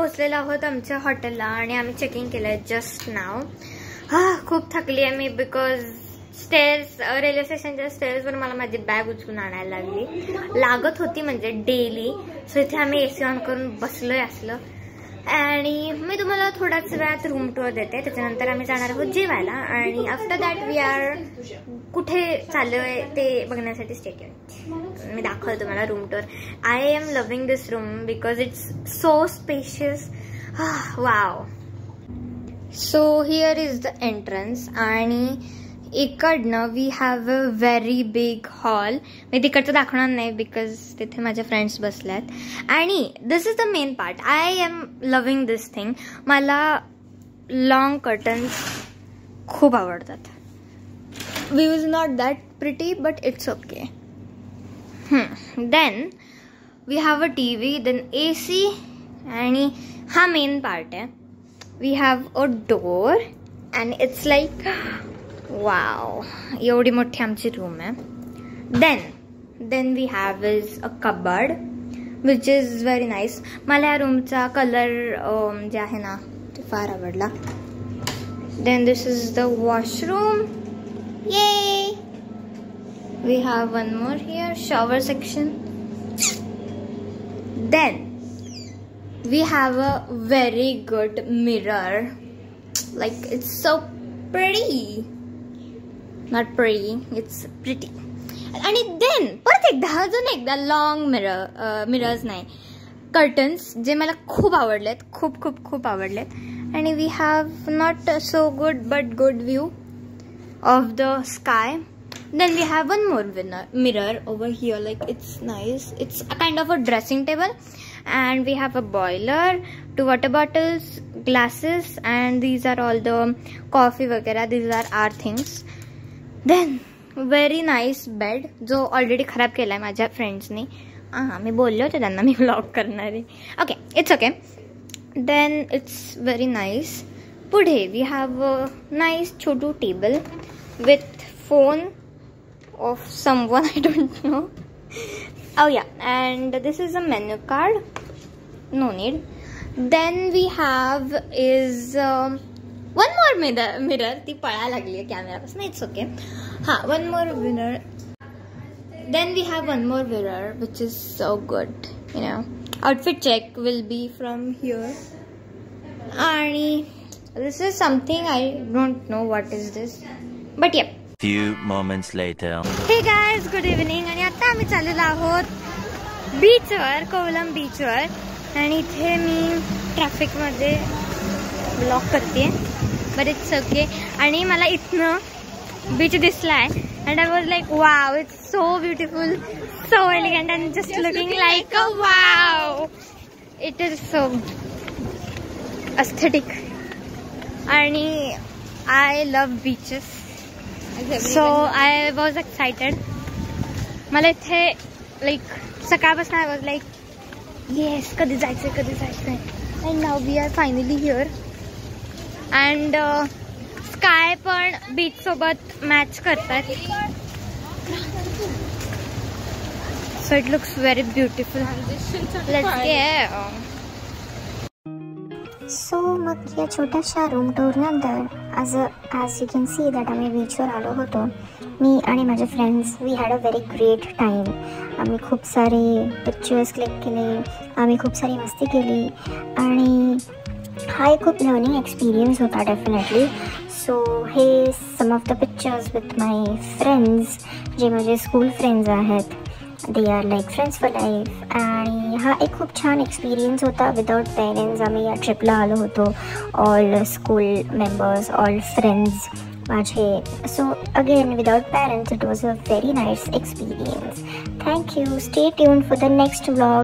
पोहोचलेलो आहोत आमच्या हॉटेलला आणि आम्ही चेकिंग केलंय जस्ट नाव. खूप थकली आहे मी बिकॉज स्टेअर्स रेल्वे स्टेशनच्या स्टेअर्सवर मला माझी बॅग उचलून आणायला लागत होती म्हणजे डेली. सो इथे आम्ही AC ऑन करून बसलोय असलं. आणि मी तुम्हाला थोड्याच वेळात रूम टूर देते, त्याच्यानंतर आम्ही जाणार आहोत जेवायला आणि आफ्टर दॅट वी आर कुठे चाललोय ते बघण्यासाठी स्टे ट्यून्ड. मी दाखवते तुम्हाला room tour. I am loving this room because it's so spacious. Wow. So here is the entrance आणि इकडनं we have a very big hall. मी तिकडचं दाखवणार नाही बिकॉज तिथे माझे फ्रेंड्स बसल्यात. आणि this is the main part. I am loving this thing. मला लॉंग कर्टन्स खूप आवडतात. View is not that pretty but it's okay. Then we have a TV, then AC आणि हा मेन पार्ट आहे. We have a door and it's like wow. एवढी मोठी आमची room आहे. Then we have is a cupboard which is very nice. मला या रूमचा कलर जे आहे ना ते फार आवडला. Then this is the washroom. Yeah we have one more here shower section. Then we have a very good mirror, like it's so pretty, not pretty, it's pretty. आणि then परत एकदा लॉंग मिरर्स नाही curtains जे मला खूप आवडलेत, खूप आवडलेत. आणि we have not so good but good view of the sky. Then we have one more mirror over here, like it's nice. It's a kind of a dressing table. And we have a boiler, 2 water bottles, glasses, and these are all the coffee वगैरह. These are our things. Then very nice bed जो already खराब केला आहे माझ्या फ्रेंड्सनी. मी बोलले होते त्यांना मी vlog करणार आहे. Okay, it's okay. Then it's very nice. पुढे we have a nice Chhotu table with phone of someone, I don't know. Oh yeah, and this is a menu card. No need. Then we have is one more mirror. ती पळायला लागली आहे कॅमेरापासून. It's okay. One more mirror. Then we have one more mirror which is so good. You know, outfit check will be from here. And this is something I don't know what is this, but yeah. Few moments later. Hey guys, good evening. आणि आता आम्ही चाललेलो आहोत बीचवर, कोवलम बीचवर. आणि इथे मी ट्रॅफिकमध्ये ब्लॉक करते, बट इट्स ओके. आणि मला इथनं बीच दिसलाय and I was like wow, it's so beautiful, so elegant and just looking like a wow. It is so aesthetic आणि I love beaches. So I was excited. मला इथे like सकाळपासून I was like yes कधी जायचंय. And now we are finally here. And sky पण beach सोबत match करतात. So it looks very beautiful. Let's go. So मग या छोट्याशा रूम टूरनंतर as you can see that आम्ही बीचवर आलो होतो. मी आणि माझे friends we had a very great time. आम्ही खूप सारे पिक्चर्स क्लिक केले, आम्ही खूप सारी मस्ती केली आणि हा एक खूप लर्निंग एक्सपिरियन्स होता डेफिनेटली. सो हे some of the pictures with my friends जे माझे स्कूल फ्रेंड्स आहेत. They are like friends for life. आणि हा एक खूप छान एक्सपिरियन्स होता. विदाउट पेरेंट्स आम्ही या ट्रिपला आलो होतो. All school members, all friends माझे. So again without parents it was a very nice experience. Thank you. Stay tuned for the next vlog.